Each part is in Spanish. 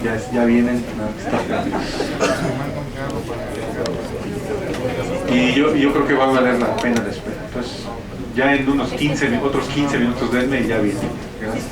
ya vienen, no, está perdido. Y yo creo que va a valer la pena la espera. Entonces, ya en unos otros 15 minutos denme y ya viene. Gracias.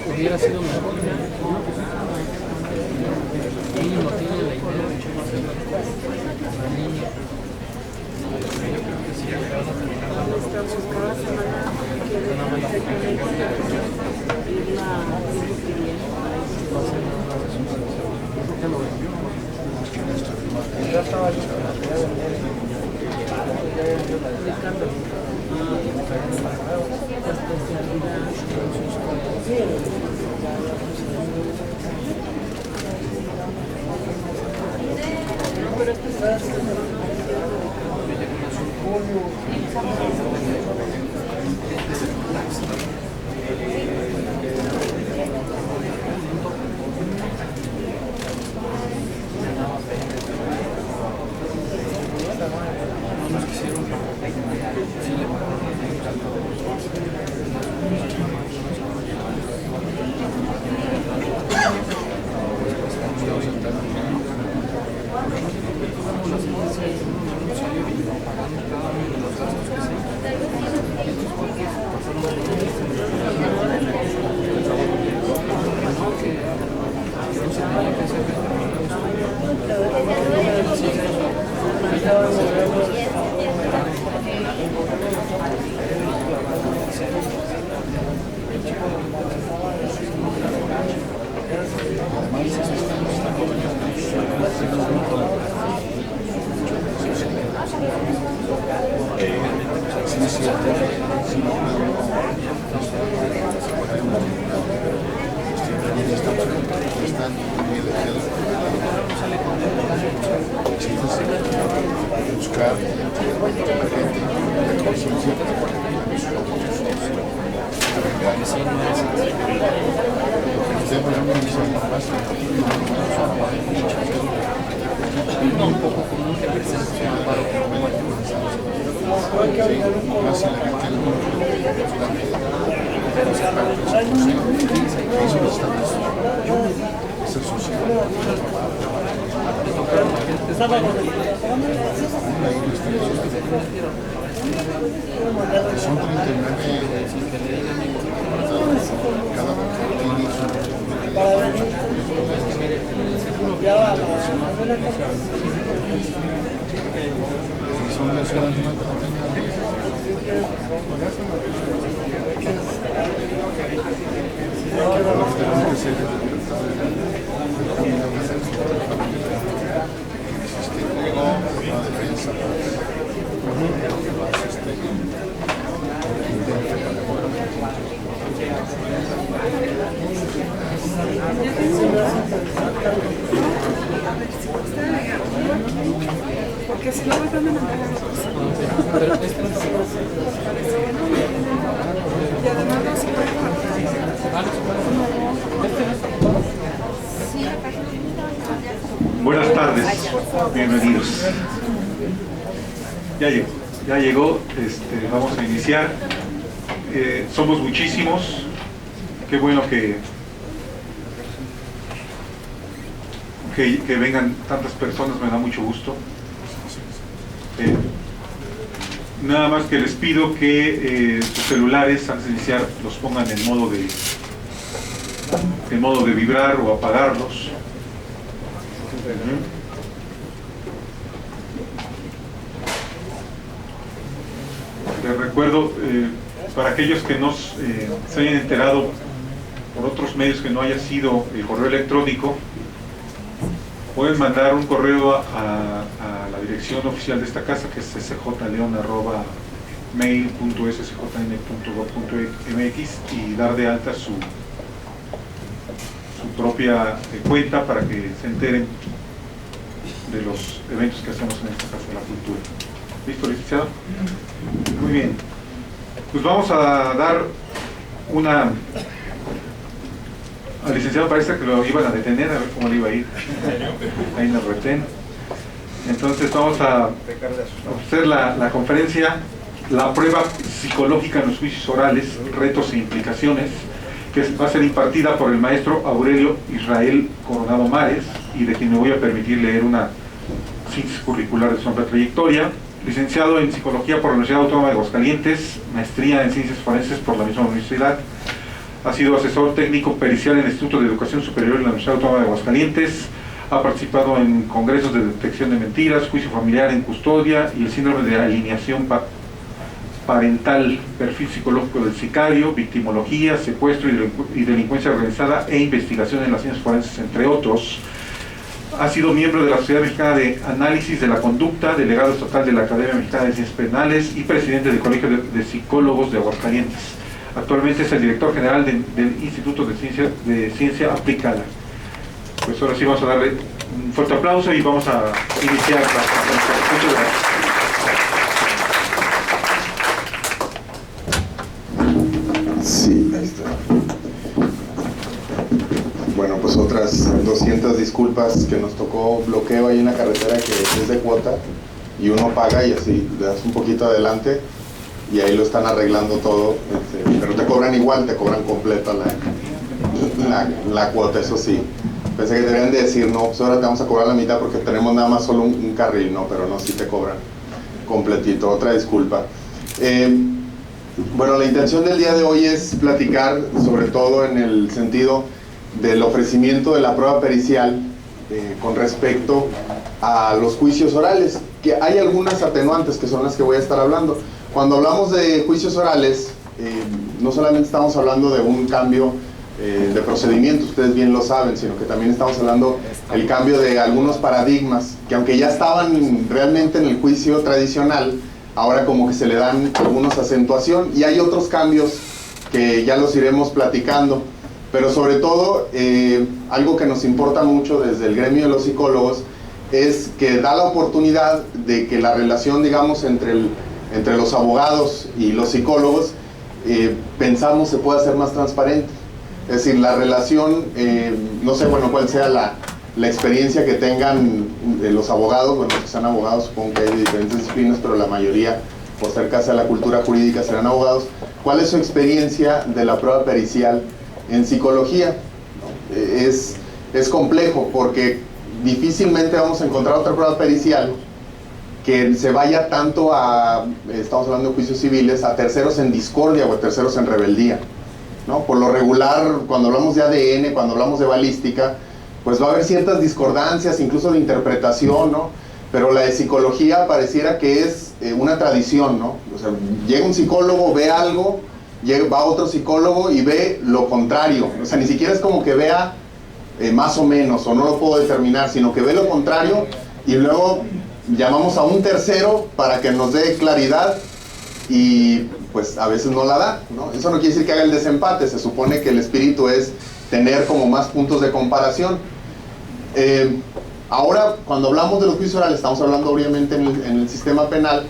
Hubiera sido mejor. Mínimo tiene la idea de la niña. Yo creo que sí, acabamos de terminar la estamos cada semana que ir la ya estaba yo. buscar la conciencia un poco común que presenta un paro son 39 cada porque si no me van a mandar a la cosa. pero este no Y además no se puede Buenas tardes, bienvenidos. Ya llegó, vamos a iniciar. Somos muchísimos, qué bueno que vengan tantas personas, me da mucho gusto. Nada más que les pido que sus celulares antes de iniciar los pongan en modo de vibrar o apagarlos. Les recuerdo, para aquellos que no se hayan enterado por otros medios que no haya sido el correo electrónico, pueden mandar un correo a la dirección oficial de esta casa, que es scjleon@mail.scjn.gov.mx, y dar de alta su propia cuenta para que se enteren de los eventos que hacemos en esta Casa de la Cultura. ¿Listo, licenciado? Muy bien. Pues vamos a dar al licenciado parece que lo iban a detener, a ver cómo le iba a ir. Ahí en el retén. Entonces vamos a hacer la conferencia, la prueba psicológica en los juicios orales, retos e implicaciones, que va a ser impartida por el maestro Aurelio Israel Coronado Mares, y de quien me voy a permitir leer una síntesis curricular de su amplia trayectoria. Licenciado en Psicología por la Universidad Autónoma de Aguascalientes, maestría en Ciencias Forenses por la misma universidad. Ha sido asesor técnico pericial en el Instituto de Educación Superior de la Universidad Autónoma de Aguascalientes. Ha participado en congresos de detección de mentiras, juicio familiar en custodia y el síndrome de alineación parental, perfil psicológico del sicario, victimología, secuestro y delincuencia organizada e investigación en las ciencias forenses, entre otros. Ha sido miembro de la Sociedad Mexicana de Análisis de la Conducta, delegado estatal de la Academia Mexicana de Ciencias Penales y presidente del Colegio de Psicólogos de Aguascalientes. Actualmente es el director general del Instituto de Ciencia Aplicada. Pues ahora sí vamos a darle un fuerte aplauso y vamos a iniciar la conferencia. Muchas gracias. Sí, ahí está. Bueno, pues otras 200 disculpas, que nos tocó bloqueo ahí en la carretera que es de cuota y uno paga y así le das un poquito adelante y ahí lo están arreglando todo, pero te cobran igual, te cobran completa la cuota, eso sí. Pensé que deberían de decir, no, pues ahora te vamos a cobrar la mitad porque tenemos nada más solo un carril, no, pero no, sí te cobran completito. Otra disculpa. Bueno, la intención del día de hoy es platicar sobre todo en el sentido del ofrecimiento de la prueba pericial con respecto a los juicios orales, que hay algunas atenuantes que son las que voy a estar hablando. Cuando hablamos de juicios orales, no solamente estamos hablando de un cambio de procedimiento, ustedes bien lo saben, sino que también estamos hablando del cambio de algunos paradigmas, que aunque ya estaban realmente en el juicio tradicional, ahora como que se le dan algunos acentuación, y hay otros cambios que ya los iremos platicando, pero sobre todo algo que nos importa mucho desde el gremio de los psicólogos es que da la oportunidad de que la relación, digamos, entre los abogados y los psicólogos, pensamos se pueda hacer más transparente. Es decir, la relación, no sé, bueno, cuál sea la experiencia que tengan los abogados, bueno, que sean abogados, supongo que hay de diferentes disciplinas, pero la mayoría, por ser casa de la cultura jurídica, serán abogados. ¿Cuál es su experiencia de la prueba pericial en psicología? Es complejo, porque difícilmente vamos a encontrar otra prueba pericial que se vaya tanto a, estamos hablando de juicios civiles, a terceros en discordia o a terceros en rebeldía, ¿no? Por lo regular, cuando hablamos de ADN, cuando hablamos de balística, pues va a haber ciertas discordancias, incluso de interpretación, ¿no? Pero la de psicología pareciera que es una tradición, ¿no? O sea, llega un psicólogo, ve algo, va otro psicólogo y ve lo contrario. O sea, ni siquiera es como que vea más o menos, o no lo puedo determinar, sino que ve lo contrario y luego llamamos a un tercero para que nos dé claridad y pues a veces no la da, ¿no? Eso no quiere decir que haga el desempate, se supone que el espíritu es tener como más puntos de comparación. Ahora, cuando hablamos de los juicios orales, estamos hablando obviamente en el sistema penal.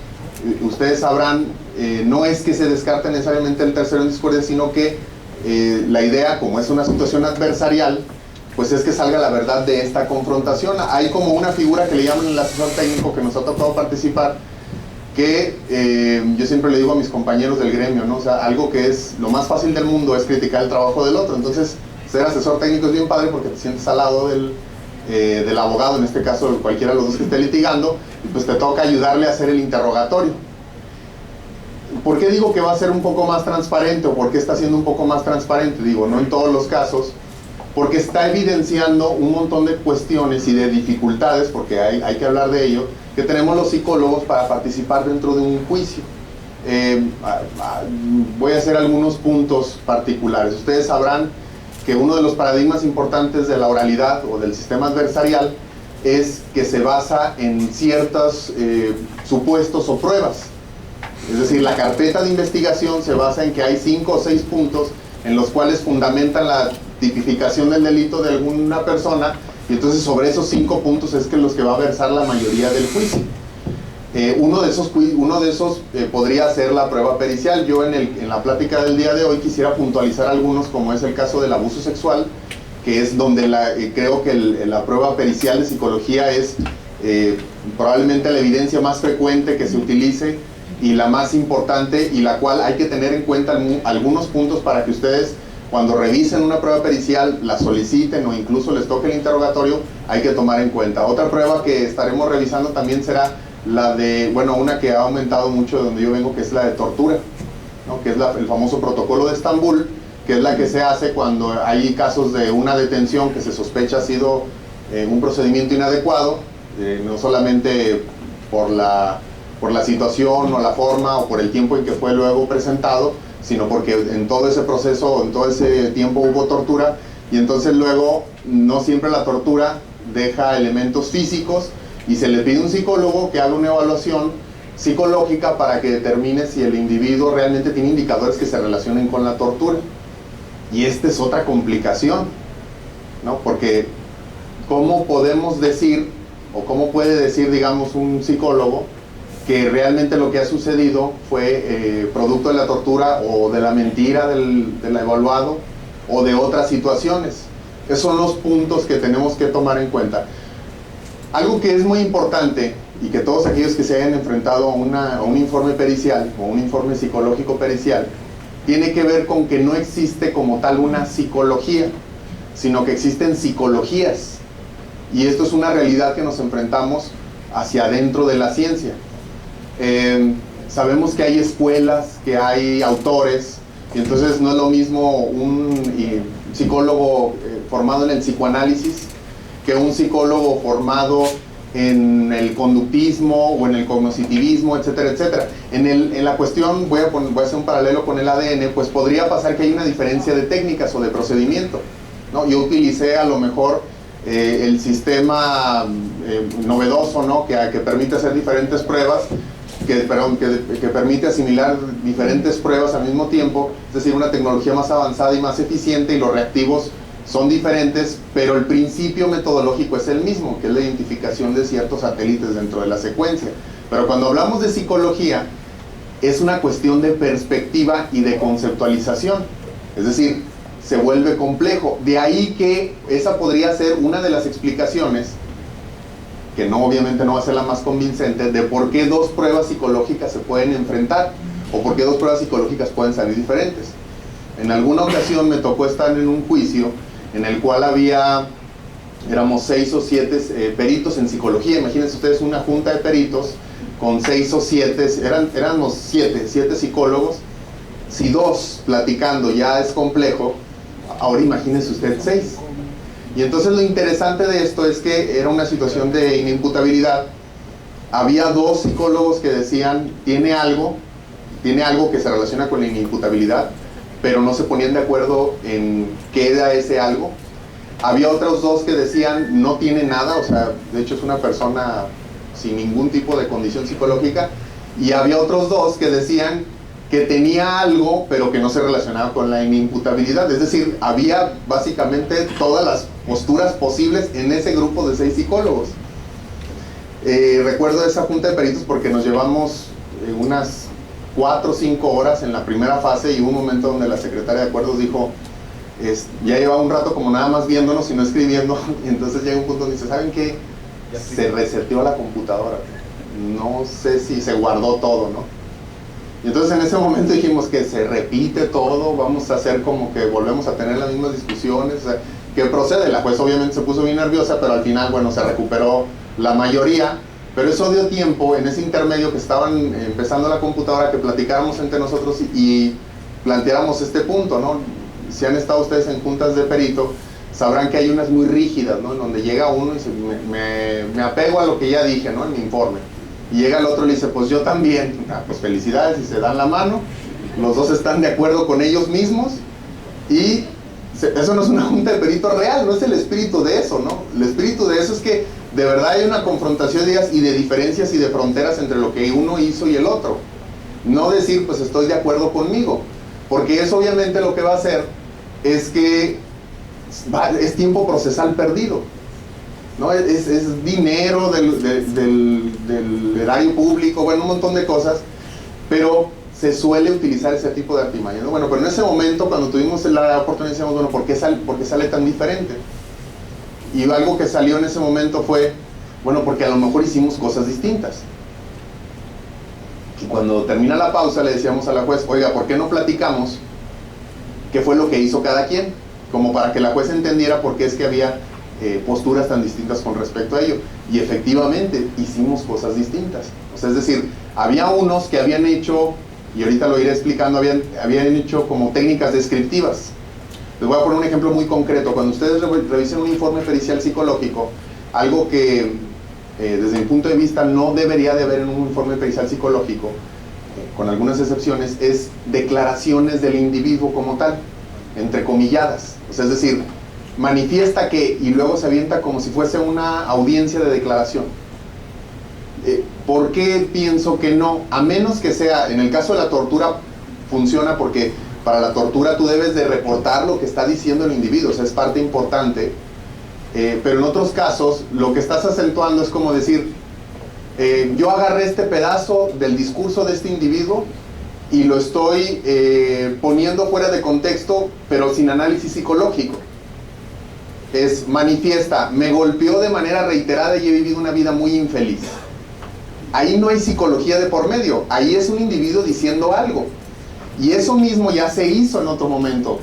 Ustedes sabrán, no es que se descarte necesariamente el tercero en discordia, sino que la idea, como es una situación adversarial, pues es que salga la verdad de esta confrontación. Hay como una figura que le llaman el asesor técnico, que nos ha tocado participar, que yo siempre le digo a mis compañeros del gremio, ¿no? O sea, algo que es lo más fácil del mundo es criticar el trabajo del otro. Entonces, ser asesor técnico es bien padre porque te sientes al lado del abogado, en este caso cualquiera de los dos que esté litigando, y pues te toca ayudarle a hacer el interrogatorio. ¿Por qué digo que va a ser un poco más transparente o por qué está siendo un poco más transparente? Digo, no en todos los casos, porque está evidenciando un montón de cuestiones y de dificultades, porque hay que hablar de ello, que tenemos los psicólogos para participar dentro de un juicio. Voy a hacer algunos puntos particulares. Ustedes sabrán que uno de los paradigmas importantes de la oralidad o del sistema adversarial es que se basa en ciertos supuestos o pruebas. Es decir, la carpeta de investigación se basa en que hay 5 o 6 puntos en los cuales fundamentan la tipificación del delito de alguna persona, y entonces sobre esos 5 puntos es que los que va a versar la mayoría del juicio. Uno de esos podría ser la prueba pericial. Yo en la plática del día de hoy quisiera puntualizar algunos, como es el caso del abuso sexual, que es donde creo que la prueba pericial de psicología es probablemente la evidencia más frecuente que se utilice y la más importante, y la cual hay que tener en cuenta algunos puntos para que ustedes, cuando revisen una prueba pericial, la soliciten o incluso les toque el interrogatorio, hay que tomar en cuenta. Otra prueba que estaremos revisando también será la de, bueno, una que ha aumentado mucho de donde yo vengo, que es la de tortura, ¿no? Que es el famoso protocolo de Estambul, que es la que se hace cuando hay casos de una detención que se sospecha ha sido un procedimiento inadecuado, no solamente por la situación o la forma o por el tiempo en que fue luego presentado, sino porque en todo ese proceso, en todo ese tiempo hubo tortura, y entonces luego no siempre la tortura deja elementos físicos, y se le pide a un psicólogo que haga una evaluación psicológica para que determine si el individuo realmente tiene indicadores que se relacionen con la tortura. Y esta es otra complicación, ¿no? Porque ¿cómo podemos decir, o cómo puede decir, digamos, un psicólogo que realmente lo que ha sucedido fue producto de la tortura o de la mentira del evaluado o de otras situaciones? Esos son los puntos que tenemos que tomar en cuenta. Algo que es muy importante, y que todos aquellos que se hayan enfrentado a un informe pericial o un informe psicológico pericial, tiene que ver con que no existe como tal una psicología, sino que existen psicologías. Y esto es una realidad que nos enfrentamos hacia adentro de la ciencia. Sabemos que hay escuelas, que hay autores, y entonces no es lo mismo un psicólogo formado en el psicoanálisis que un psicólogo formado en el conductismo o en el cognitivismo, etcétera, etcétera. En la cuestión, voy a hacer un paralelo con el ADN, pues podría pasar que hay una diferencia de técnicas o de procedimiento, ¿no? Yo utilicé a lo mejor el sistema novedoso, ¿no? que permite hacer diferentes pruebas, que permite asimilar diferentes pruebas al mismo tiempo, es decir, una tecnología más avanzada y más eficiente, y los reactivos son diferentes, pero el principio metodológico es el mismo, que es la identificación de ciertos satélites dentro de la secuencia. Pero cuando hablamos de psicología, es una cuestión de perspectiva y de conceptualización, es decir, se vuelve complejo. De ahí que esa podría ser una de las explicaciones, que no, obviamente no va a ser la más convincente, de por qué dos pruebas psicológicas se pueden enfrentar, o por qué dos pruebas psicológicas pueden salir diferentes. En alguna ocasión me tocó estar en un juicio en el cual éramos 6 o 7 peritos en psicología. Imagínense ustedes una junta de peritos con 6 o 7, éramos 7 psicólogos. Si 2 platicando ya es complejo, ahora imagínense usted 6. Y entonces lo interesante de esto es que era una situación de inimputabilidad. Había 2 psicólogos que decían, tiene algo que se relaciona con la inimputabilidad, pero no se ponían de acuerdo en qué era ese algo. Había otros 2 que decían, no tiene nada, o sea, de hecho es una persona sin ningún tipo de condición psicológica. Y había otros 2 que decían que tenía algo, pero que no se relacionaba con la inimputabilidad. Es decir, había básicamente todas las posturas posibles en ese grupo de 6 psicólogos. Recuerdo esa junta de peritos porque nos llevamos unas 4 o 5 horas en la primera fase, y hubo un momento donde la secretaria de acuerdos dijo, ya llevaba un rato como nada más viéndonos y no escribiendo, y entonces llega un punto donde dice, ¿saben qué? Se reseteó la computadora, no sé si se guardó todo, ¿no? Y entonces en ese momento dijimos que se repite todo, vamos a hacer como que volvemos a tener las mismas discusiones, o sea, ¿qué procede? La juez obviamente se puso bien nerviosa, pero al final, bueno, se recuperó la mayoría. Pero eso dio tiempo, en ese intermedio que estaban empezando la computadora, que platicáramos entre nosotros y planteáramos este punto, ¿no? Si han estado ustedes en juntas de perito, sabrán que hay unas muy rígidas, ¿no? En donde llega uno y dice, me apego a lo que ya dije, ¿no? En mi informe. Y llega el otro y le dice, pues yo también. Pues felicidades, y se dan la mano, los 2 están de acuerdo con ellos mismos, y eso no es una junta de peritos real, no es el espíritu de eso, ¿no? El espíritu de eso es que de verdad hay una confrontación de ideas y de diferencias y de fronteras entre lo que uno hizo y el otro. No decir, pues estoy de acuerdo conmigo, porque eso obviamente lo que va a hacer es que es tiempo procesal perdido, ¿no? Es dinero del erario público, bueno, un montón de cosas, pero se suele utilizar ese tipo de artimañas, ¿no? Bueno, pero en ese momento, cuando tuvimos la oportunidad, decíamos, bueno, ¿por qué sale tan diferente? Y algo que salió en ese momento fue, bueno, porque a lo mejor hicimos cosas distintas. Y cuando termina la pausa le decíamos a la juez, oiga, ¿por qué no platicamos qué fue lo que hizo cada quien? Como para que la juez entendiera por qué es que había posturas tan distintas con respecto a ello. Y efectivamente hicimos cosas distintas. O sea, es decir, había unos que habían hecho, y ahorita lo iré explicando, habían hecho como técnicas descriptivas. Les voy a poner un ejemplo muy concreto. Cuando ustedes revisen un informe pericial psicológico, algo que desde mi punto de vista no debería de haber en un informe pericial psicológico, con algunas excepciones, es declaraciones del individuo como tal, entrecomilladas. O sea, es decir, manifiesta que, y luego se avienta como si fuese una audiencia de declaración. ¿Por qué pienso que no? A menos que sea, en el caso de la tortura funciona porque para la tortura tú debes de reportar lo que está diciendo el individuo, o sea, es parte importante. Pero en otros casos, lo que estás acentuando es como decir, yo agarré este pedazo del discurso de este individuo y lo estoy poniendo fuera de contexto, pero sin análisis psicológico. Es manifiesta, me golpeó de manera reiterada y he vivido una vida muy infeliz. Ahí no hay psicología de por medio, ahí es un individuo diciendo algo. Y eso mismo ya se hizo en otro momento.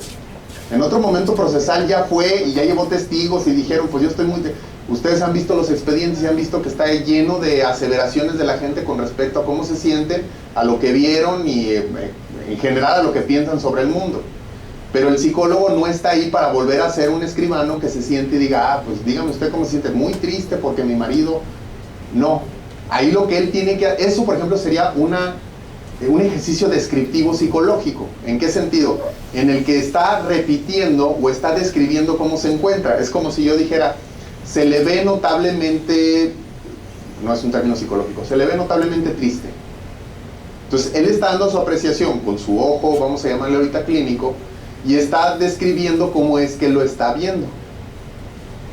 En otro momento procesal ya fue y ya llevó testigos y dijeron, pues yo estoy muy... Ustedes han visto los expedientes y han visto que está lleno de aseveraciones de la gente con respecto a cómo se sienten, a lo que vieron y en general a lo que piensan sobre el mundo. Pero el psicólogo no está ahí para volver a ser un escribano que se siente y diga, pues dígame usted cómo se siente, muy triste porque mi marido... No, ahí lo que él tiene que... Eso, por ejemplo, sería un ejercicio descriptivo psicológico. ¿En qué sentido? En el que está repitiendo o está describiendo cómo se encuentra. Es como si yo dijera, se le ve notablemente, no es un término psicológico, se le ve notablemente triste. Entonces, él está dando su apreciación con su ojo, vamos a llamarle ahorita clínico, y está describiendo cómo es que lo está viendo.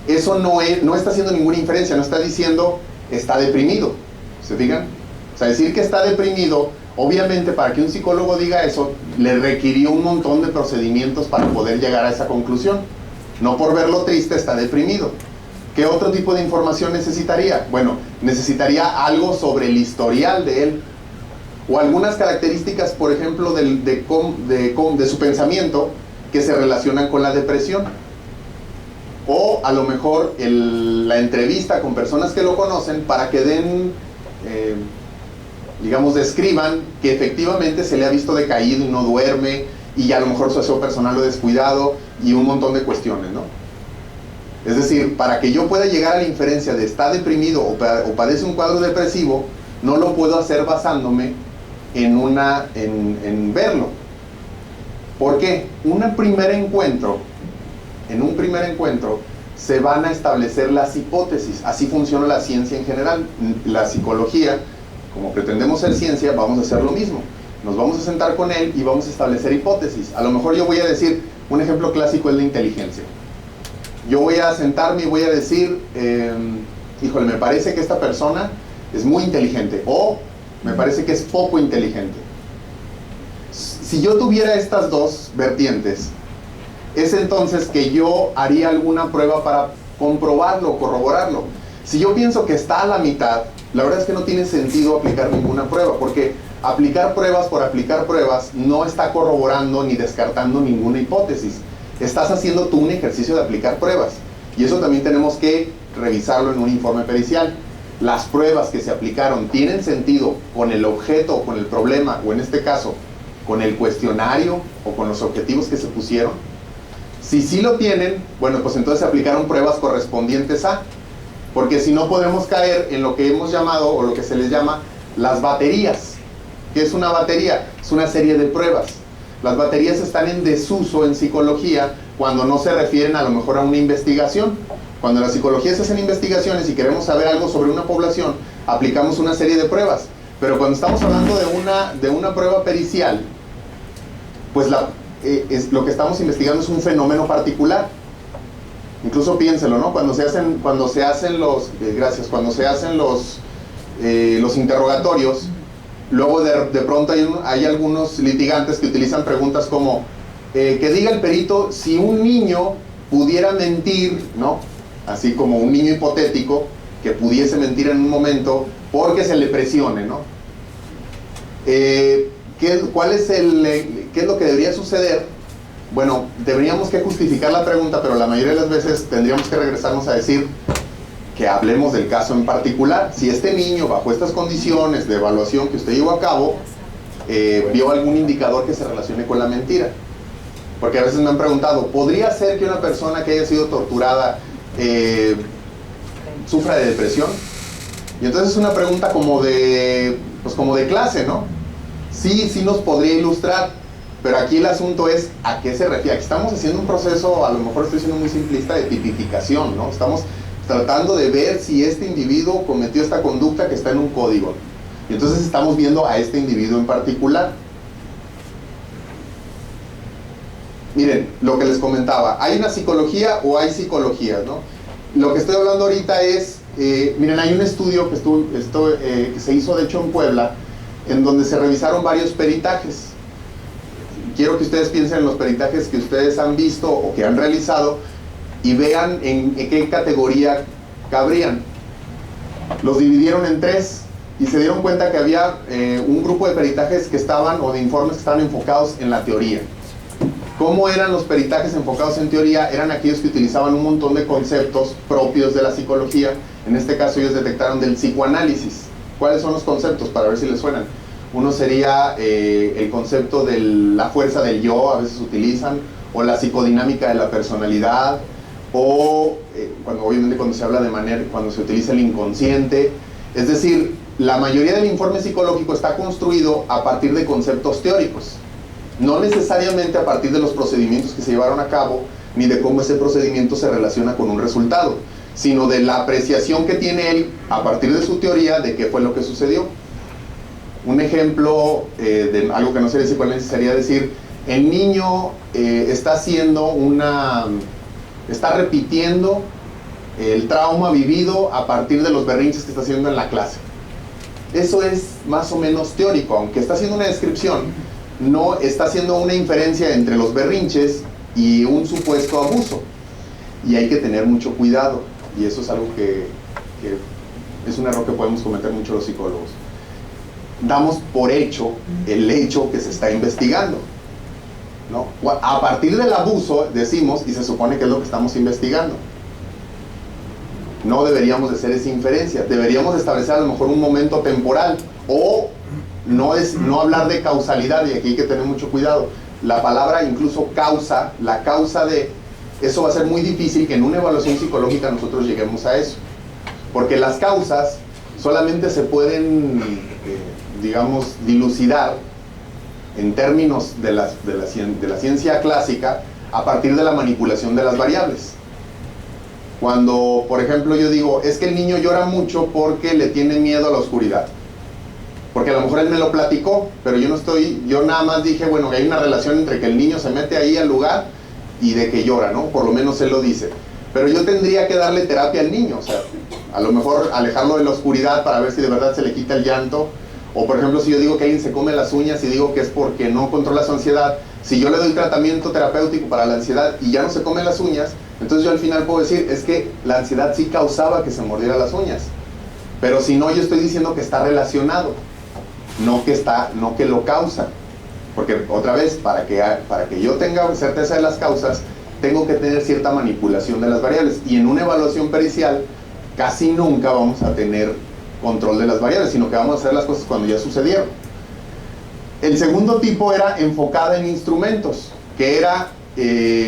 Eso no está haciendo ninguna inferencia, no está diciendo está deprimido. ¿Se fijan? O sea, decir que está deprimido, obviamente para que un psicólogo diga eso, le requirió un montón de procedimientos para poder llegar a esa conclusión. No por verlo triste está deprimido. ¿Qué otro tipo de información necesitaría? Bueno, necesitaría algo sobre el historial de él, o algunas características, por ejemplo, de su pensamiento que se relacionan con la depresión. O a lo mejor la entrevista con personas que lo conocen para que den, digamos, describan que efectivamente se le ha visto decaído y no duerme, y a lo mejor su aseo personal lo descuidado, y un montón de cuestiones, ¿no? Es decir, para que yo pueda llegar a la inferencia de está deprimido o padece un cuadro depresivo, no lo puedo hacer basándome en verlo. ¿Por qué? En un primer encuentro se van a establecer las hipótesis. Así funciona la ciencia en general. La psicología, como pretendemos ser ciencia, vamos a hacer lo mismo. Nos vamos a sentar con él y vamos a establecer hipótesis. A lo mejor yo voy a decir, un ejemplo clásico es la inteligencia. Yo voy a sentarme y voy a decir, híjole, me parece que esta persona es muy inteligente, o me parece que es poco inteligente. Si yo tuviera estas dos vertientes, es entonces que yo haría alguna prueba para comprobarlo, corroborarlo. Si yo pienso que está a la mitad, la verdad es que no tiene sentido aplicar ninguna prueba, porque aplicar pruebas por aplicar pruebas no está corroborando ni descartando ninguna hipótesis. Estás haciendo tú un ejercicio de aplicar pruebas, y eso también tenemos que revisarlo en un informe pericial. Las pruebas que se aplicaron tienen sentido con el objeto o con el problema, o en este caso con el cuestionario o con los objetivos que se pusieron. Si sí lo tienen, bueno, pues entonces se aplicaron pruebas correspondientes a, porque si no podemos caer en lo que hemos llamado, o lo que se les llama, las baterías. ¿Qué es una batería? Es una serie de pruebas. Las baterías están en desuso en psicología cuando no se refieren a lo mejor a una investigación. Cuando en la psicología se hacen investigaciones y queremos saber algo sobre una población, aplicamos una serie de pruebas. Pero cuando estamos hablando de una prueba pericial, pues lo que estamos investigando es un fenómeno particular. Incluso piénselo, ¿no? Cuando se hacen los interrogatorios, luego de pronto hay algunos litigantes que utilizan preguntas como que diga el perito si un niño pudiera mentir, ¿no? Así como un niño hipotético que pudiese mentir en un momento porque se le presione, ¿no? ¿Qué es lo que debería suceder? Bueno, deberíamos que justificar la pregunta, pero la mayoría de las veces tendríamos que regresarnos a decir que hablemos del caso en particular. Si este niño, bajo estas condiciones de evaluación que usted llevó a cabo, vio algún indicador que se relacione con la mentira. Porque a veces me han preguntado, ¿podría ser que una persona que haya sido torturada sufra de depresión? Y entonces es una pregunta como de clase, ¿no? Sí nos podría ilustrar, pero aquí el asunto es ¿a qué se refiere? Aquí estamos haciendo un proceso, a lo mejor estoy siendo muy simplista, de tipificación, ¿no? Estamos tratando de ver si este individuo cometió esta conducta que está en un código. Y entonces estamos viendo a este individuo en particular. Miren, lo que les comentaba, ¿hay una psicología o hay psicologías, no? Lo que estoy hablando ahorita es, miren, hay un estudio que se hizo de hecho en Puebla, en donde se revisaron varios peritajes. Quiero que ustedes piensen en los peritajes que ustedes han visto o que han realizado y vean en qué categoría cabrían. Los dividieron en 3 y se dieron cuenta que había un grupo de peritajes que estaban, o de informes que estaban enfocados en la teoría. ¿Cómo eran los peritajes enfocados en teoría? Eran aquellos que utilizaban un montón de conceptos propios de la psicología. En este caso ellos detectaron del psicoanálisis. ¿Cuáles son los conceptos? Para ver si les suenan. Uno sería el concepto de la fuerza del yo, a veces utilizan, o la psicodinámica de la personalidad, o obviamente cuando se habla cuando se utiliza el inconsciente. Es decir, la mayoría del informe psicológico está construido a partir de conceptos teóricos, no necesariamente a partir de los procedimientos que se llevaron a cabo, ni de cómo ese procedimiento se relaciona con un resultado, sino de la apreciación que tiene él a partir de su teoría de qué fue lo que sucedió. Un ejemplo de algo que no sería psicoanálisis sería decir, el niño está repitiendo el trauma vivido a partir de los berrinches que está haciendo en la clase. Eso es más o menos teórico, aunque está haciendo una descripción, no está haciendo una inferencia entre los berrinches y un supuesto abuso. Y hay que tener mucho cuidado, y eso es algo que es un error que podemos cometer mucho los psicólogos. Damos por hecho el hecho que se está investigando, ¿no? A partir del abuso decimos, y se supone que es lo que estamos investigando. No deberíamos de hacer esa inferencia, deberíamos establecer a lo mejor un momento temporal, o no hablar de causalidad, y aquí hay que tener mucho cuidado. La palabra incluso causa, la causa de eso va a ser muy difícil que en una evaluación psicológica nosotros lleguemos a eso, porque las causas solamente se pueden, digamos, dilucidar en términos de la ciencia clásica a partir de la manipulación de las variables. Cuando, por ejemplo, yo digo, es que el niño llora mucho porque le tiene miedo a la oscuridad. Porque a lo mejor él me lo platicó, pero yo nada más dije, bueno, que hay una relación entre que el niño se mete ahí al lugar y de que llora, ¿no? Por lo menos él lo dice. Pero yo tendría que darle terapia al niño, o sea, a lo mejor alejarlo de la oscuridad para ver si de verdad se le quita el llanto. O por ejemplo, si yo digo que alguien se come las uñas y digo que es porque no controla su ansiedad, si yo le doy tratamiento terapéutico para la ansiedad y ya no se come las uñas, entonces yo al final puedo decir, es que la ansiedad sí causaba que se mordiera las uñas. Pero si no, yo estoy diciendo que está relacionado, no que lo causa. Porque otra vez, para que yo tenga certeza de las causas, tengo que tener cierta manipulación de las variables. Y en una evaluación pericial, casi nunca vamos a tener control de las variables, sino que vamos a hacer las cosas cuando ya sucedieron. El segundo tipo era enfocada en instrumentos, que era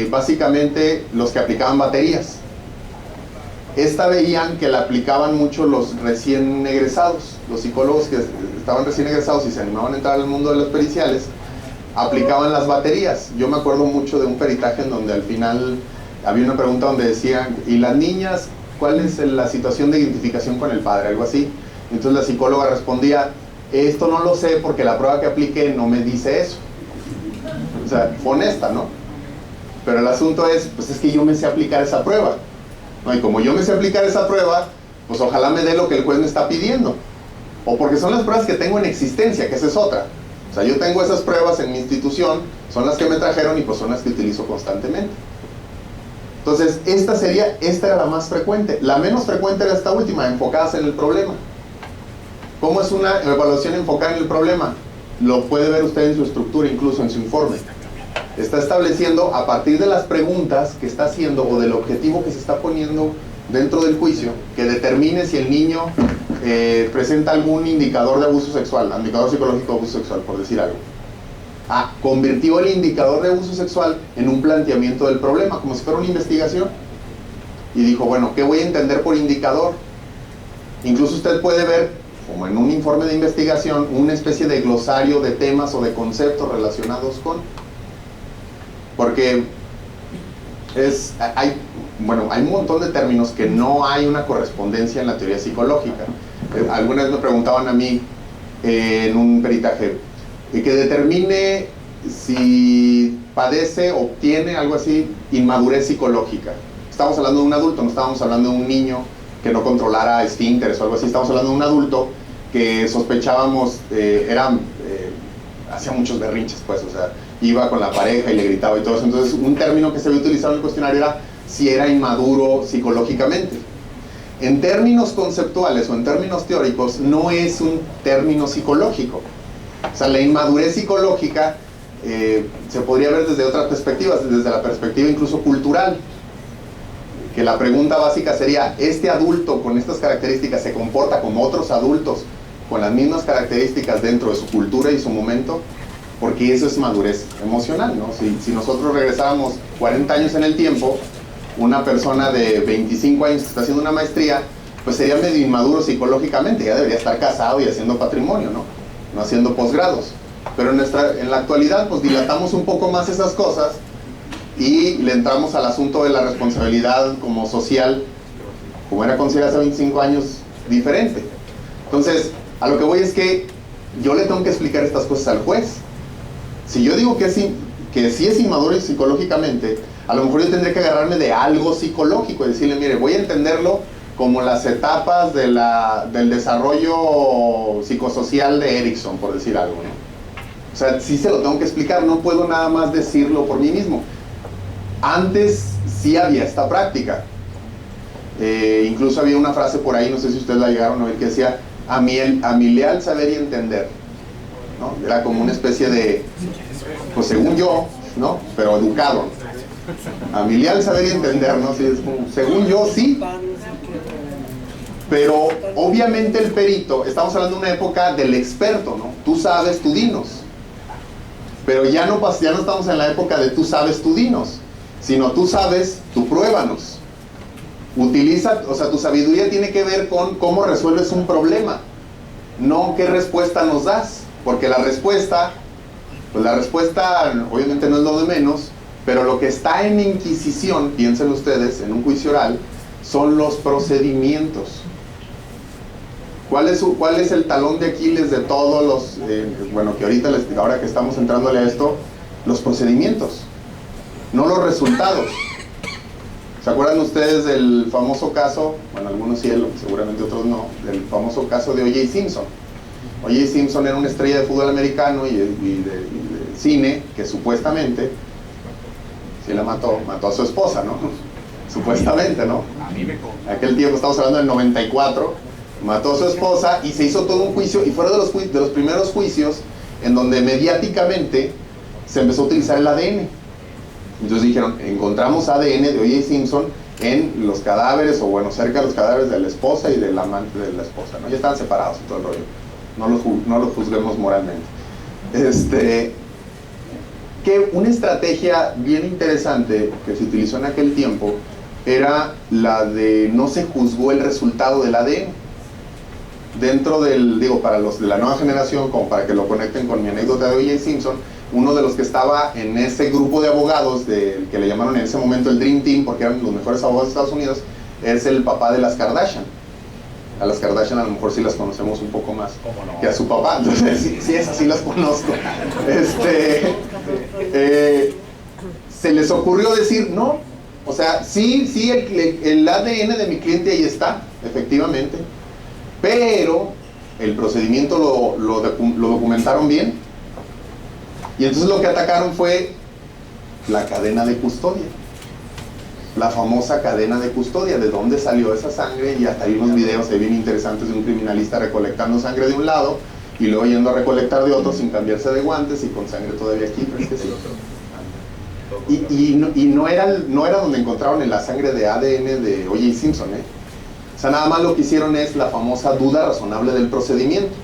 básicamente los que aplicaban baterías. Esta veían que la aplicaban mucho los recién egresados, los psicólogos que estaban recién egresados y se animaban a entrar al mundo de los periciales, aplicaban las baterías. Yo me acuerdo mucho de un peritaje en donde al final había una pregunta donde decían, ¿y las niñas cuál es la situación de identificación con el padre? Algo así. Entonces la psicóloga respondía, esto no lo sé porque la prueba que apliqué no me dice eso. O sea, fue honesta, ¿no? Pero el asunto es, pues es que yo me sé aplicar esa prueba, ¿no? Y como yo me sé aplicar esa prueba, pues ojalá me dé lo que el juez me está pidiendo. O porque son las pruebas que tengo en existencia, que esa es otra. O sea, yo tengo esas pruebas en mi institución, son las que me trajeron y pues son las que utilizo constantemente. Entonces, esta era la más frecuente. La menos frecuente era esta última, enfocadas en el problema. ¿Cómo es una evaluación enfocada en el problema? Lo puede ver usted en su estructura, incluso en su informe. Está estableciendo a partir de las preguntas que está haciendo o del objetivo que se está poniendo dentro del juicio, que determine si el niño presenta algún indicador de abuso sexual, indicador psicológico de abuso sexual, por decir algo. Convirtió el indicador de abuso sexual en un planteamiento del problema, como si fuera una investigación. Y dijo, bueno, ¿qué voy a entender por indicador? Incluso usted puede ver, como en un informe de investigación, una especie de glosario de temas o de conceptos relacionados con. Porque hay un montón de términos que no hay una correspondencia en la teoría psicológica. Alguna vez me preguntaban a mí en un peritaje que determine si padece, obtiene algo así, inmadurez psicológica. Estamos hablando de un adulto, no estábamos hablando de un niño que no controlara esfínteres o algo así. Estamos hablando de un adulto que sospechábamos hacía muchos berrinches, pues, o sea, iba con la pareja y le gritaba y todo eso. Entonces, un término que se había utilizado en el cuestionario era si era inmaduro psicológicamente. En términos conceptuales o en términos teóricos, no es un término psicológico. O sea, la inmadurez psicológica se podría ver desde otras perspectivas, desde la perspectiva incluso cultural. Que la pregunta básica sería, ¿este adulto con estas características se comporta como otros adultos con las mismas características dentro de su cultura y su momento? Porque eso es madurez emocional, ¿no? Si nosotros regresáramos 40 años en el tiempo, una persona de 25 años que está haciendo una maestría, pues sería medio inmaduro psicológicamente, ya debería estar casado y haciendo patrimonio, ¿no? No haciendo posgrados. Pero en la actualidad, pues dilatamos un poco más esas cosas y le entramos al asunto de la responsabilidad como social, como era considerada hace 25 años, diferente. Entonces, a lo que voy es que yo le tengo que explicar estas cosas al juez. Si yo digo que sí es inmaduro psicológicamente, a lo mejor yo tendré que agarrarme de algo psicológico y decirle, mire, voy a entenderlo como las etapas del desarrollo psicosocial de Erikson, por decir algo, ¿no? O sea, sí se lo tengo que explicar, no puedo nada más decirlo por mí mismo. Antes sí había esta práctica. Incluso había una frase por ahí, no sé si ustedes la llegaron a ver, que decía, a mi leal saber y entender, ¿no? Era como una especie de, pues según yo, ¿no? Pero educado. A mi leal saber y entender, ¿no? Sí, es como, según yo, sí. Pero obviamente el perito, estamos hablando de una época del experto, ¿no? Tú sabes, tú dinos. Pero ya no estamos en la época de tú sabes, tú dinos, sino tú sabes, tú pruébanos. Utiliza, o sea, tu sabiduría tiene que ver con cómo resuelves un problema, no qué respuesta nos das, porque la respuesta obviamente no es lo de menos, pero lo que está en inquisición, piensen ustedes, en un juicio oral, son los procedimientos. ¿Cuál es el talón de Aquiles de todos los, bueno, que ahora que estamos entrándole a esto, los procedimientos, no los resultados? ¿Se acuerdan ustedes del famoso caso, bueno, algunos sí, seguramente otros no, del famoso caso de O.J. Simpson? O.J. Simpson era una estrella de fútbol americano y de cine que supuestamente, sí la mató a su esposa, ¿no? Supuestamente, ¿no? Aquel tiempo, estamos hablando del 94, mató a su esposa y se hizo todo un juicio, y fueron de los primeros juicios en donde mediáticamente se empezó a utilizar el ADN. Entonces dijeron, encontramos ADN de O.J. Simpson en los cadáveres, o bueno, cerca de los cadáveres de la esposa y del amante de la esposa, ¿no? Ya estaban separados y todo el rollo. No los juzguemos moralmente. Que una estrategia bien interesante que se utilizó en aquel tiempo era la de no se juzgó el resultado del ADN. Dentro para los de la nueva generación, como para que lo conecten con mi anécdota de O.J. Simpson, uno de los que estaba en ese grupo de abogados, que le llamaron en ese momento el Dream Team, porque eran los mejores abogados de Estados Unidos, es el papá de las Kardashian. A las Kardashian a lo mejor sí las conocemos un poco más que a su papá, entonces sí, esas sí las conozco. Se les ocurrió decir, no, o sea, sí, el ADN de mi cliente ahí está, efectivamente, pero el procedimiento lo documentaron bien. Y entonces lo que atacaron fue la cadena de custodia, la famosa cadena de custodia, de dónde salió esa sangre, y hasta hay unos videos ahí bien interesantes de un criminalista recolectando sangre de un lado y luego yendo a recolectar de otro sin cambiarse de guantes y con sangre todavía aquí, pero es que sí. Y no era donde encontraron la sangre de ADN de O.J. Simpson, ¿eh? O sea, nada más lo que hicieron es la famosa duda razonable del procedimiento.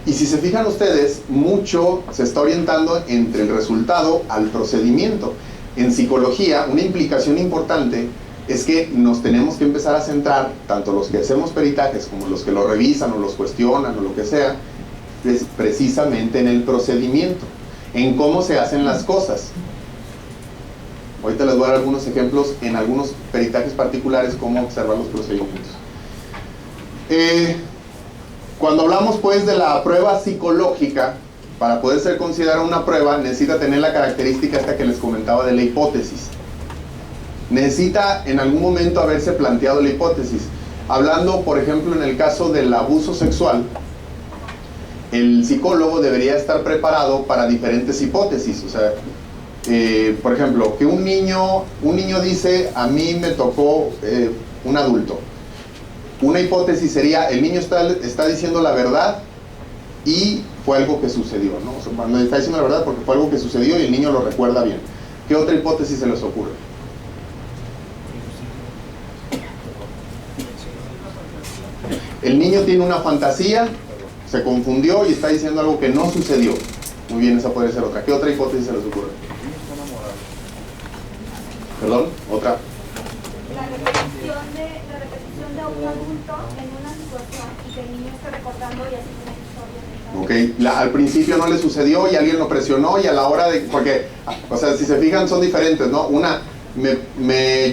Y si se fijan ustedes, mucho se está orientando entre el resultado al procedimiento. En psicología, una implicación importante es que nos tenemos que empezar a centrar, tanto los que hacemos peritajes como los que lo revisan o los cuestionan o lo que sea, es precisamente en el procedimiento, en cómo se hacen las cosas. Ahorita les voy a dar algunos ejemplos en algunos peritajes particulares, cómo observar los procedimientos. Cuando hablamos pues de la prueba psicológica, para poder ser considerada una prueba, necesita tener la característica esta que les comentaba de la hipótesis. Necesita en algún momento haberse planteado la hipótesis. Hablando, por ejemplo, en el caso del abuso sexual, el psicólogo debería estar preparado para diferentes hipótesis. O sea, por ejemplo, que un niño dice, a mí me tocó un adulto. Una hipótesis sería, el niño está diciendo la verdad y fue algo que sucedió, ¿no? O sea, cuando está diciendo la verdad porque fue algo que sucedió y el niño lo recuerda bien. ¿Qué otra hipótesis se les ocurre? El niño tiene una fantasía, se confundió y está diciendo algo que no sucedió. Muy bien, esa puede ser otra. ¿Qué otra hipótesis se les ocurre? ¿Perdón? ¿Otra? La repetición de un adulto en una situación y que el niño esté recordando y así una historia. Ok, al principio no le sucedió y alguien lo presionó, y a la hora de... Porque, o sea, si se fijan son diferentes, ¿no? Una,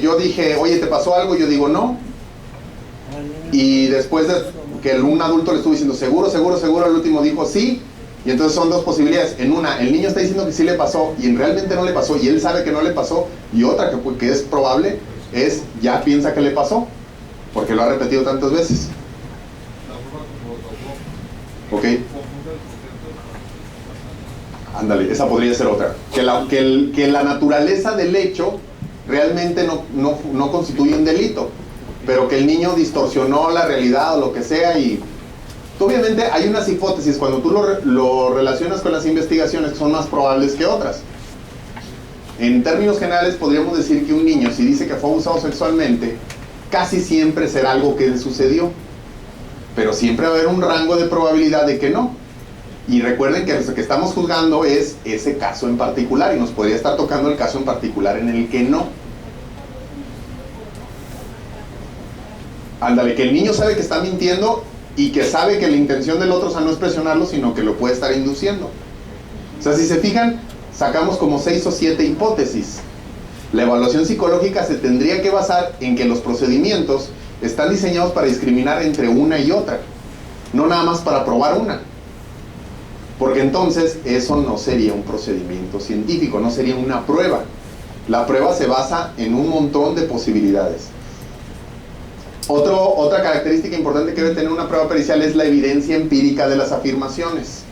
yo dije, oye, ¿te pasó algo? Y yo digo, no. Y después de que un adulto le estuvo diciendo seguro, seguro, seguro, el último dijo sí, y entonces son dos posibilidades. En una, el niño está diciendo que sí le pasó y realmente no le pasó y él sabe que no le pasó, y otra que es probable es ya piensa que le pasó porque lo ha repetido tantas veces. ¿Ok? Ándale, esa podría ser otra. Que la naturaleza del hecho realmente no constituye un delito, pero que el niño distorsionó la realidad o lo que sea. Y obviamente hay unas hipótesis cuando tú lo relacionas con las investigaciones que son más probables que otras. En términos generales podríamos decir que un niño, si dice que fue abusado sexualmente, casi siempre será algo que le sucedió, pero siempre va a haber un rango de probabilidad de que no. Y recuerden que lo que estamos juzgando es ese caso en particular, y nos podría estar tocando el caso en particular en el que no. Ándale, que el niño sabe que está mintiendo y que sabe que la intención del otro, o sea, no es presionarlo, sino que lo puede estar induciendo. O sea, si se fijan, sacamos como 6 o 7 hipótesis. La evaluación psicológica se tendría que basar en que los procedimientos están diseñados para discriminar entre una y otra, no nada más para probar una. Porque entonces eso no sería un procedimiento científico, no sería una prueba. La prueba se basa en un montón de posibilidades. Otra característica importante que debe tener una prueba pericial es la evidencia empírica de las afirmaciones.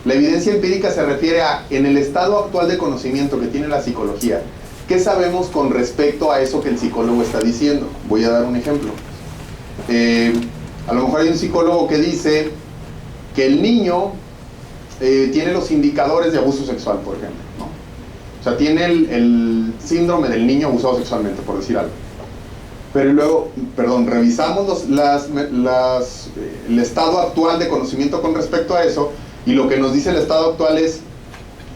La evidencia empírica se refiere a, en el estado actual de conocimiento que tiene la psicología, ¿qué sabemos con respecto a eso que el psicólogo está diciendo? Voy a dar un ejemplo. A lo mejor hay un psicólogo que dice que el niño tiene los indicadores de abuso sexual, por ejemplo, ¿no? O sea, tiene el síndrome del niño abusado sexualmente, por decir algo. Pero luego, revisamos el estado actual de conocimiento con respecto a eso, y lo que nos dice el estado actual es,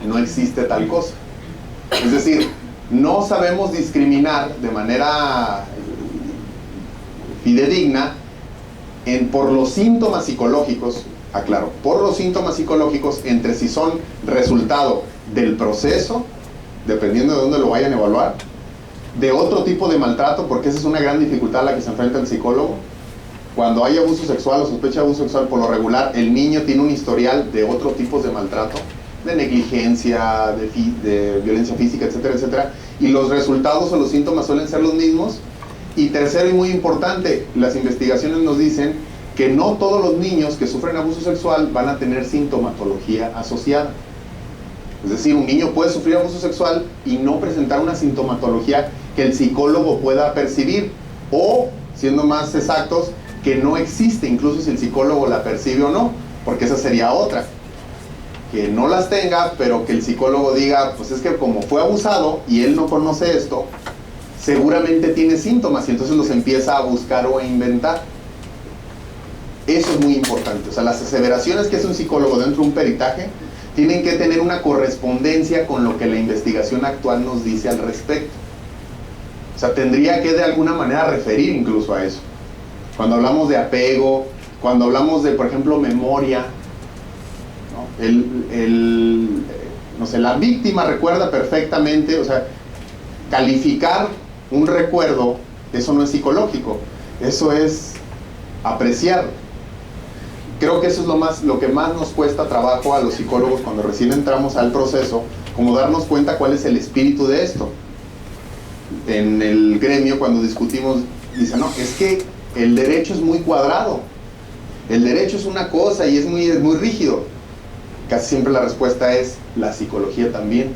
no existe tal cosa. Es decir, no sabemos discriminar de manera fidedigna por los síntomas psicológicos, aclaro, por los síntomas psicológicos entre si son resultado del proceso, dependiendo de dónde lo vayan a evaluar, de otro tipo de maltrato, porque esa es una gran dificultad a la que se enfrenta el psicólogo. Cuando hay abuso sexual o sospecha de abuso sexual, por lo regular el niño tiene un historial de otros tipos de maltrato, de negligencia, de violencia física, etcétera, etcétera, y los resultados o los síntomas suelen ser los mismos. Y tercero y muy importante, las investigaciones nos dicen que no todos los niños que sufren abuso sexual van a tener sintomatología asociada. Es decir, un niño puede sufrir abuso sexual y no presentar una sintomatología que el psicólogo pueda percibir, o, siendo más exactos, que no existe, incluso si el psicólogo la percibe o no, porque esa sería otra. Que no las tenga, pero que el psicólogo diga, pues es que como fue abusado y él no conoce esto, seguramente tiene síntomas, y entonces los empieza a buscar o a inventar. Eso es muy importante. O sea, las aseveraciones que hace un psicólogo dentro de un peritaje tienen que tener una correspondencia con lo que la investigación actual nos dice al respecto. O sea, tendría que de alguna manera referir incluso a eso. Cuando hablamos de apego, cuando hablamos de, por ejemplo, memoria, ¿no? No sé, la víctima recuerda perfectamente, o sea, calificar un recuerdo, eso no es psicológico, eso es apreciar. Creo que eso es lo que más nos cuesta trabajo a los psicólogos cuando recién entramos al proceso, como darnos cuenta cuál es el espíritu de esto. En el gremio, cuando discutimos, dicen, no, es que el derecho es muy cuadrado, el derecho es una cosa y es muy rígido. Casi siempre la respuesta es, la psicología también.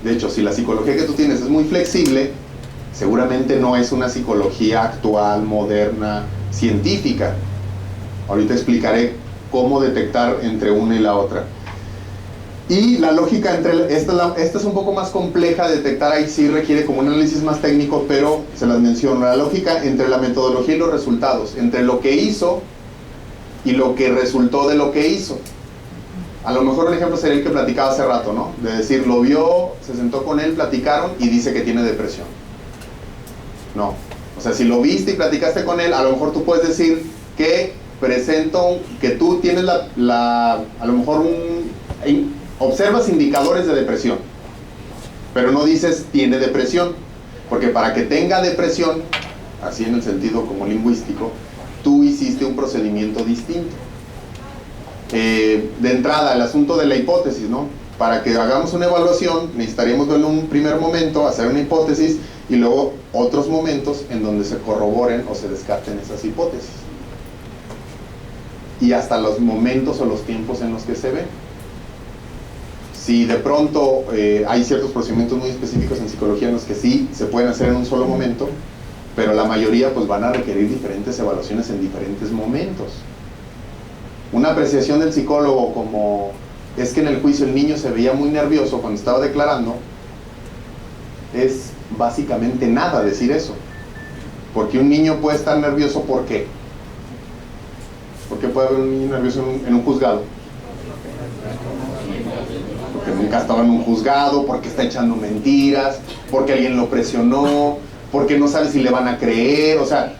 De hecho, si la psicología que tú tienes es muy flexible, seguramente no es una psicología actual, moderna, científica. Ahorita explicaré cómo detectar entre una y la otra. Y la lógica esta es un poco más compleja de detectar, ahí sí requiere como un análisis más técnico, pero se las menciono. La lógica entre la metodología y los resultados, entre lo que hizo y lo que resultó de lo que hizo. A lo mejor un ejemplo sería el que platicaba hace rato, ¿no? De decir, lo vio, se sentó con él, platicaron y dice que tiene depresión. No. O sea, si lo viste y platicaste con él, a lo mejor tú puedes decir que que tú tienes a lo mejor observas indicadores de depresión, pero no dices tiene depresión, porque para que tenga depresión, así en el sentido como lingüístico, tú hiciste un procedimiento distinto. De entrada, el asunto de la hipótesis, ¿no? Para que hagamos una evaluación, necesitaríamos verlo en un primer momento, hacer una hipótesis, y luego otros momentos en donde se corroboren o se descarten esas hipótesis. Y hasta los momentos o los tiempos en los que se ven. Si de pronto hay ciertos procedimientos muy específicos en psicología en los que sí se pueden hacer en un solo momento, pero la mayoría pues van a requerir diferentes evaluaciones en diferentes momentos. Una apreciación del psicólogo como es que en el juicio el niño se veía muy nervioso cuando estaba declarando, es básicamente nada decir eso. Porque un niño puede estar nervioso, ¿por qué? ¿Por qué puede haber un niño nervioso en un juzgado? Porque nunca estaba en un juzgado, porque está echando mentiras, porque alguien lo presionó, porque no sabe si le van a creer. O sea,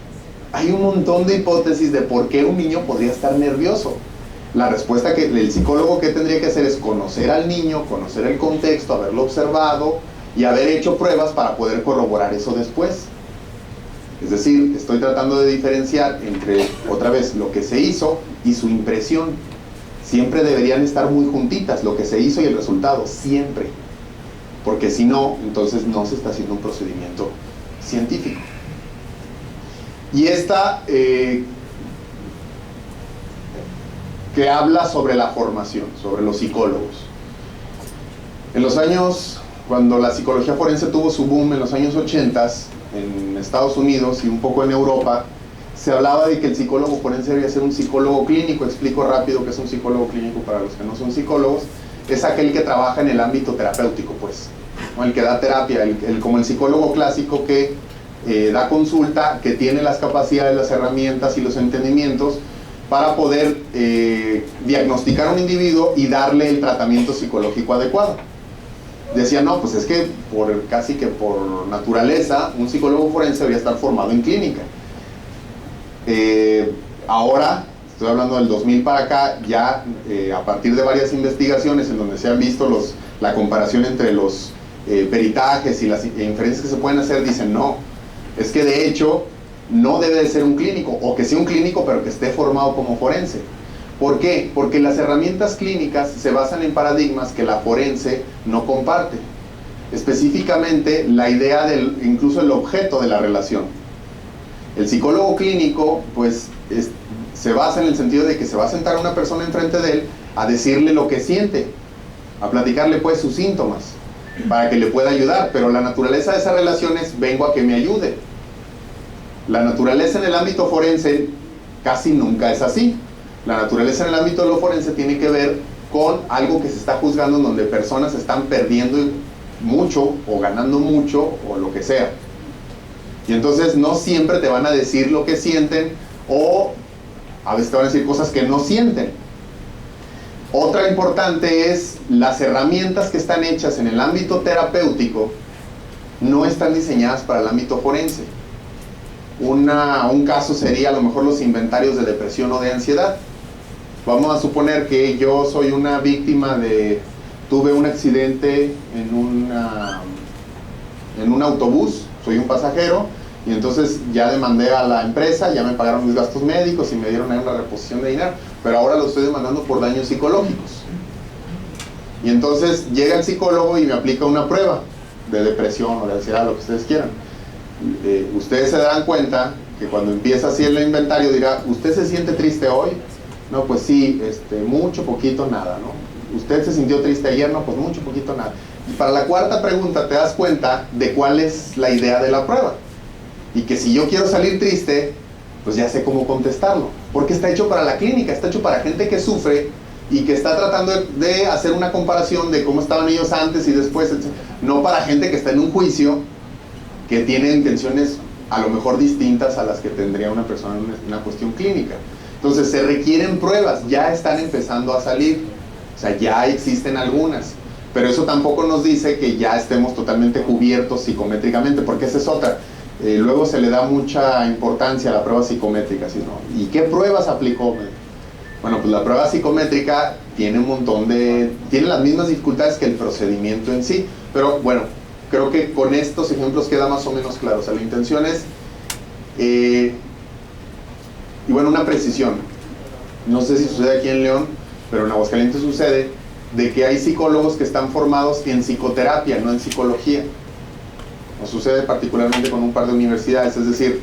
hay un montón de hipótesis de por qué un niño podría estar nervioso. La respuesta que el psicólogo que tendría que hacer es conocer al niño, conocer el contexto, haberlo observado y haber hecho pruebas para poder corroborar eso después. Es decir, estoy tratando de diferenciar entre, otra vez, lo que se hizo y su impresión. Siempre deberían estar muy juntitas, lo que se hizo y el resultado, siempre. Porque si no, entonces no se está haciendo un procedimiento científico. Y esta que habla sobre la formación, sobre los psicólogos. En los años, cuando la psicología forense tuvo su boom en los años 80, en Estados Unidos y un poco en Europa, se hablaba de que el psicólogo forense debía ser un psicólogo clínico. Explico rápido qué es un psicólogo clínico para los que no son psicólogos. Es aquel que trabaja en el ámbito terapéutico, pues, ¿no? El que da terapia, como el psicólogo clásico que da consulta, que tiene las capacidades, las herramientas y los entendimientos para poder diagnosticar a un individuo y darle el tratamiento psicológico adecuado. Decían, no, pues es que casi que por naturaleza un psicólogo forense debería estar formado en clínica. Ahora, estoy hablando del 2000 para acá, ya a partir de varias investigaciones en donde se han visto la comparación entre los peritajes y las inferencias que se pueden hacer, dicen no, es que de hecho no debe de ser un clínico, o que sea un clínico pero que esté formado como forense. ¿Por qué? Porque las herramientas clínicas se basan en paradigmas que la forense no comparte. Específicamente la idea incluso el objeto de la relación. El psicólogo clínico pues se basa en el sentido de que se va a sentar una persona enfrente de él a decirle lo que siente, a platicarle pues sus síntomas para que le pueda ayudar, pero la naturaleza de esa relación es vengo a que me ayude. La naturaleza en el ámbito forense casi nunca es así. La naturaleza en el ámbito de lo forense tiene que ver con algo que se está juzgando, en donde personas están perdiendo mucho o ganando mucho o lo que sea. Y entonces no siempre te van a decir lo que sienten, o a veces te van a decir cosas que no sienten. Otra importante es las herramientas que están hechas en el ámbito terapéutico no están diseñadas para el ámbito forense. Un caso sería a lo mejor los inventarios de depresión o de ansiedad. Vamos a suponer que yo soy una víctima tuve un accidente en un autobús, soy un pasajero, y entonces ya demandé a la empresa, ya me pagaron mis gastos médicos y me dieron ahí una reposición de dinero, pero ahora lo estoy demandando por daños psicológicos. Y entonces llega el psicólogo y me aplica una prueba de depresión o de ansiedad, lo que ustedes quieran. Ustedes se darán cuenta que cuando empieza así el inventario dirá, ¿usted se siente triste hoy? No, pues sí, mucho, poquito, nada, ¿no? ¿Usted se sintió triste ayer? No, pues mucho, poquito, nada. Y para la cuarta pregunta te das cuenta de cuál es la idea de la prueba. Y que si yo quiero salir triste, pues ya sé cómo contestarlo. Porque está hecho para la clínica, está hecho para gente que sufre y que está tratando de hacer una comparación de cómo estaban ellos antes y después, etc. No para gente que está en un juicio, que tiene intenciones a lo mejor distintas a las que tendría una persona en una cuestión clínica. Entonces se requieren pruebas, ya están empezando a salir, o sea, ya existen algunas, pero eso tampoco nos dice que ya estemos totalmente cubiertos psicométricamente, porque esa es otra. Luego se le da mucha importancia a la prueba psicométrica, ¿sí, no? ¿Y qué pruebas aplicó? Bueno, pues la prueba psicométrica tiene tiene las mismas dificultades que el procedimiento en sí, pero bueno, creo que con estos ejemplos queda más o menos claro. O sea, la intención es y bueno, una precisión. No sé si sucede aquí en León, pero en Aguascalientes sucede de que hay psicólogos que están formados en psicoterapia, no en psicología. Nos sucede particularmente con un par de universidades, es decir,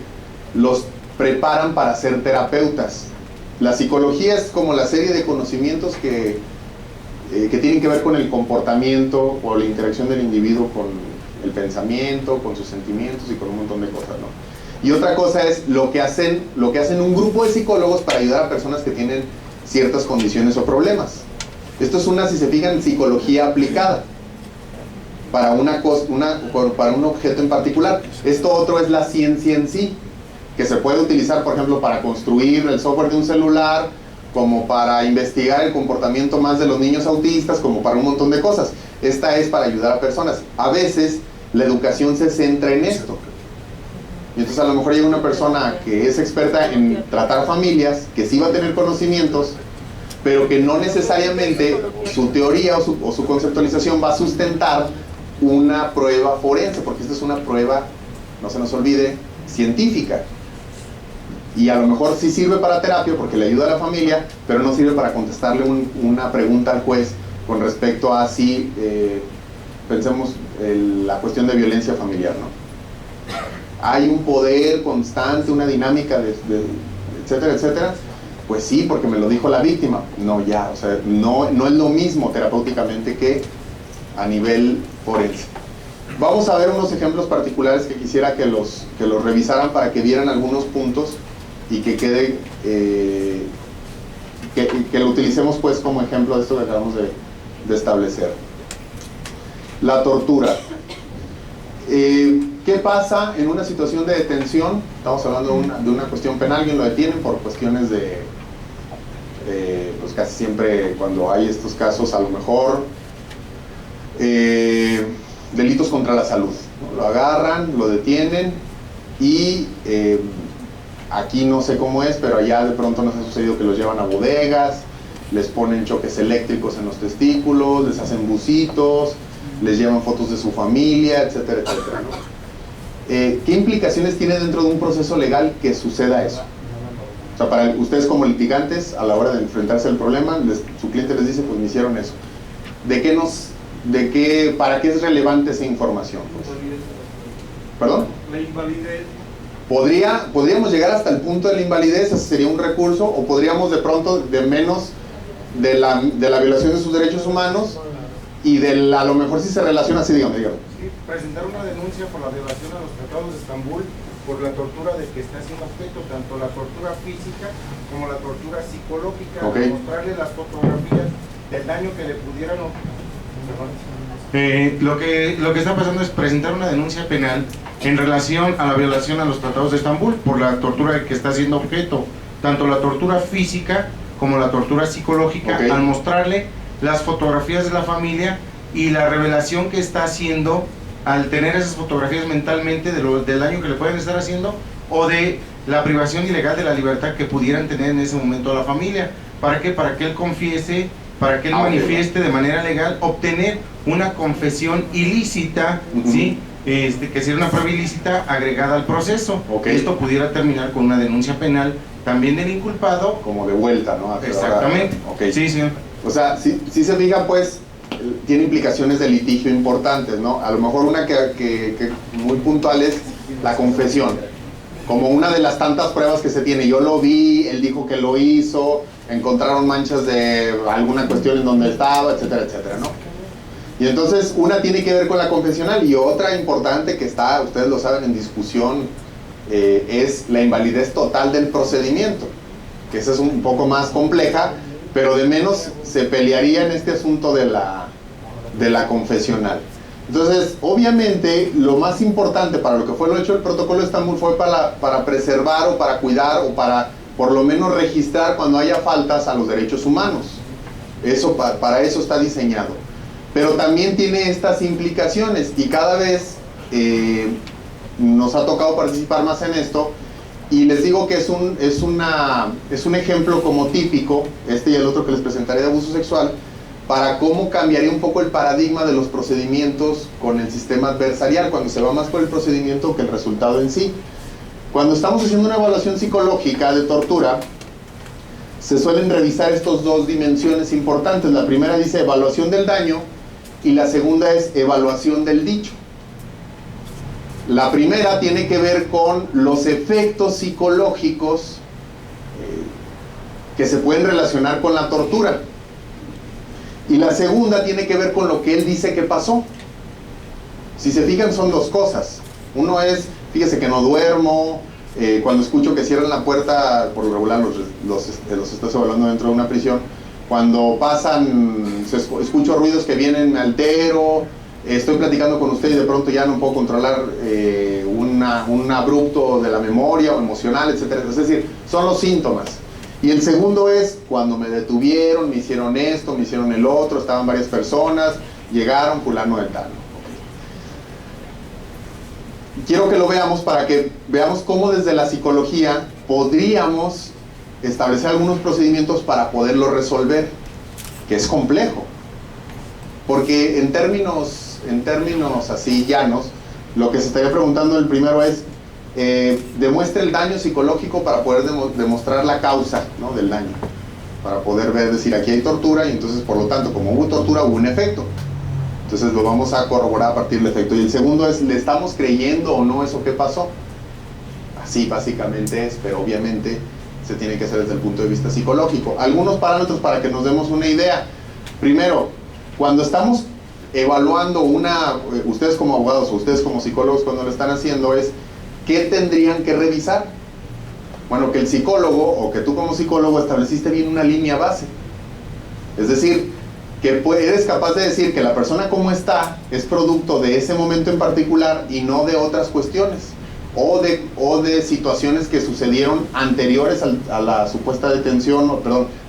los preparan para ser terapeutas. La psicología es como la serie de conocimientos que tienen que ver con el comportamiento o la interacción del individuo con el pensamiento, con sus sentimientos y con un montón de cosas, ¿no? Y otra cosa es lo que hacen un grupo de psicólogos para ayudar a personas que tienen ciertas condiciones o problemas. Esto es una, si se fijan, psicología aplicada para para un objeto en particular. Esto otro es la ciencia en sí, que se puede utilizar, por ejemplo, para construir el software de un celular, como para investigar el comportamiento más de los niños autistas, como para un montón de cosas. Esta es para ayudar a personas. A veces la educación se centra en esto. Y entonces a lo mejor llega una persona que es experta en tratar familias, que sí va a tener conocimientos, pero que no necesariamente su teoría o su conceptualización va a sustentar una prueba forense, porque esta es una prueba, no se nos olvide, científica. Y a lo mejor sí sirve para terapia porque le ayuda a la familia, pero no sirve para contestarle una pregunta al juez con respecto a si, pensemos, la cuestión de violencia familiar, ¿no? Hay un poder constante, una dinámica, etcétera, etcétera. Pues sí, porque me lo dijo la víctima. No, ya, o sea, no es lo mismo terapéuticamente que a nivel forense. Vamos a ver unos ejemplos particulares que quisiera que los revisaran para que vieran algunos puntos y que quede, que lo utilicemos pues como ejemplo de esto que acabamos de establecer. La tortura. ¿Qué pasa en una situación de detención? Estamos hablando de una cuestión penal, alguien lo detienen por cuestiones pues casi siempre cuando hay estos casos, a lo mejor delitos contra la salud, ¿no? Lo agarran, lo detienen y aquí no sé cómo es, pero allá de pronto nos ha sucedido que los llevan a bodegas, les ponen choques eléctricos en los testículos, les hacen bucitos, les llevan fotos de su familia, etcétera, etcétera, ¿no? ¿Qué implicaciones tiene dentro de un proceso legal que suceda eso? O sea, para ustedes como litigantes, a la hora de enfrentarse al problema, su cliente les dice, pues me hicieron eso. ¿Para qué es relevante esa información? Pues? ¿Perdón? La invalidez. Podríamos llegar hasta el punto de la invalidez, ese sería un recurso, o podríamos de pronto, de menos de la violación de sus derechos humanos, y a lo mejor si se relaciona así, dígame. Sí, presentar una denuncia por la violación a los tratados de Estambul por la tortura de que está siendo objeto, tanto la tortura física como la tortura psicológica, mostrarle las fotografías del daño que le pudieran lo que está pasando es presentar una denuncia penal en relación a la violación a los tratados de Estambul por la tortura de que está siendo objeto, tanto la tortura física como la tortura psicológica, al mostrarle las fotografías de la familia y la revelación que está haciendo al tener esas fotografías mentalmente del daño que le pueden estar haciendo o de la privación ilegal de la libertad que pudieran tener en ese momento a la familia. ¿Para qué? Para que él confiese, para que él manifieste de manera legal, obtener una confesión ilícita, ¿sí? Que sería una prueba ilícita agregada al proceso. Esto pudiera terminar con una denuncia penal también del inculpado. Como de vuelta, ¿no? Exactamente. Sí, sí. O sea, si se fija, pues, tiene implicaciones de litigio importantes, ¿no? A lo mejor una que muy puntual es la confesión, como una de las tantas pruebas que se tiene. Yo lo vi, él dijo que lo hizo, encontraron manchas de alguna cuestión en donde estaba, etcétera, etcétera, ¿no? Y entonces una tiene que ver con la confesional y otra importante que está, ustedes lo saben, en discusión, es la invalidez total del procedimiento, que esa es un poco más compleja, pero de menos se pelearía en este asunto de la confesional. Entonces, obviamente, lo más importante para lo que fue lo hecho el protocolo de Estambul fue para preservar o para cuidar o para por lo menos registrar cuando haya faltas a los derechos humanos. Eso, para eso está diseñado. Pero también tiene estas implicaciones y cada vez nos ha tocado participar más en esto. Y les digo que es un ejemplo como típico, este y el otro que les presentaré de abuso sexual, para cómo cambiaría un poco el paradigma de los procedimientos con el sistema adversarial, cuando se va más por el procedimiento que el resultado en sí. Cuando estamos haciendo una evaluación psicológica de tortura, se suelen revisar estas dos dimensiones importantes. La primera dice evaluación del daño y la segunda es evaluación del dicho. La primera tiene que ver con los efectos psicológicos que se pueden relacionar con la tortura. Y la segunda tiene que ver con lo que él dice que pasó. Si se fijan, son dos cosas. Uno es, fíjese que no duermo, cuando escucho que cierran la puerta, por lo regular los estoy evaluando dentro de una prisión, cuando pasan, escucho ruidos que vienen, me altero, estoy platicando con usted y de pronto ya no puedo controlar un abrupto de la memoria o emocional, etc. Es decir, son los síntomas. Y el segundo es cuando me detuvieron, me hicieron esto, me hicieron el otro, estaban varias personas, llegaron, fulano de tal. Quiero que lo veamos para que veamos cómo desde la psicología podríamos establecer algunos procedimientos para poderlo resolver, que es complejo. Porque en términos así llanos, lo que se estaría preguntando el primero es, demuestre el daño psicológico para poder demostrar la causa, ¿no?, del daño. Para poder ver, decir, aquí hay tortura y entonces, por lo tanto, como hubo tortura, hubo un efecto. Entonces lo vamos a corroborar a partir del efecto. Y el segundo es, ¿le estamos creyendo o no eso que pasó? Así básicamente es, pero obviamente se tiene que hacer desde el punto de vista psicológico. Algunos parámetros para que nos demos una idea. Primero, cuando estamos evaluando ustedes como abogados o ustedes como psicólogos cuando lo están haciendo es, ¿qué tendrían que revisar? Bueno, que el psicólogo o que tú como psicólogo estableciste bien una línea base. Es decir, que eres capaz de decir que la persona como está es producto de ese momento en particular y no de otras cuestiones o de situaciones que sucedieron anteriores a la supuesta detención,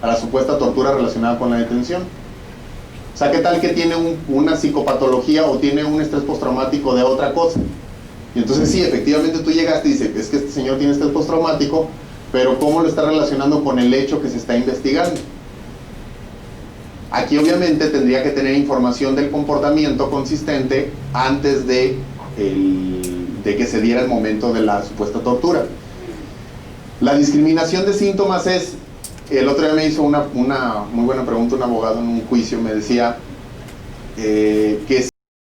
a la supuesta tortura relacionada con la detención. O sea, ¿qué tal que tiene una psicopatología o tiene un estrés postraumático de otra cosa? Y entonces sí, efectivamente tú llegaste y dices, es que este señor tiene estrés postraumático, pero ¿cómo lo está relacionando con el hecho que se está investigando? Aquí obviamente tendría que tener información del comportamiento consistente antes de que se diera el momento de la supuesta tortura. La discriminación de síntomas es, el otro día me hizo una muy buena pregunta un abogado en un juicio, me decía que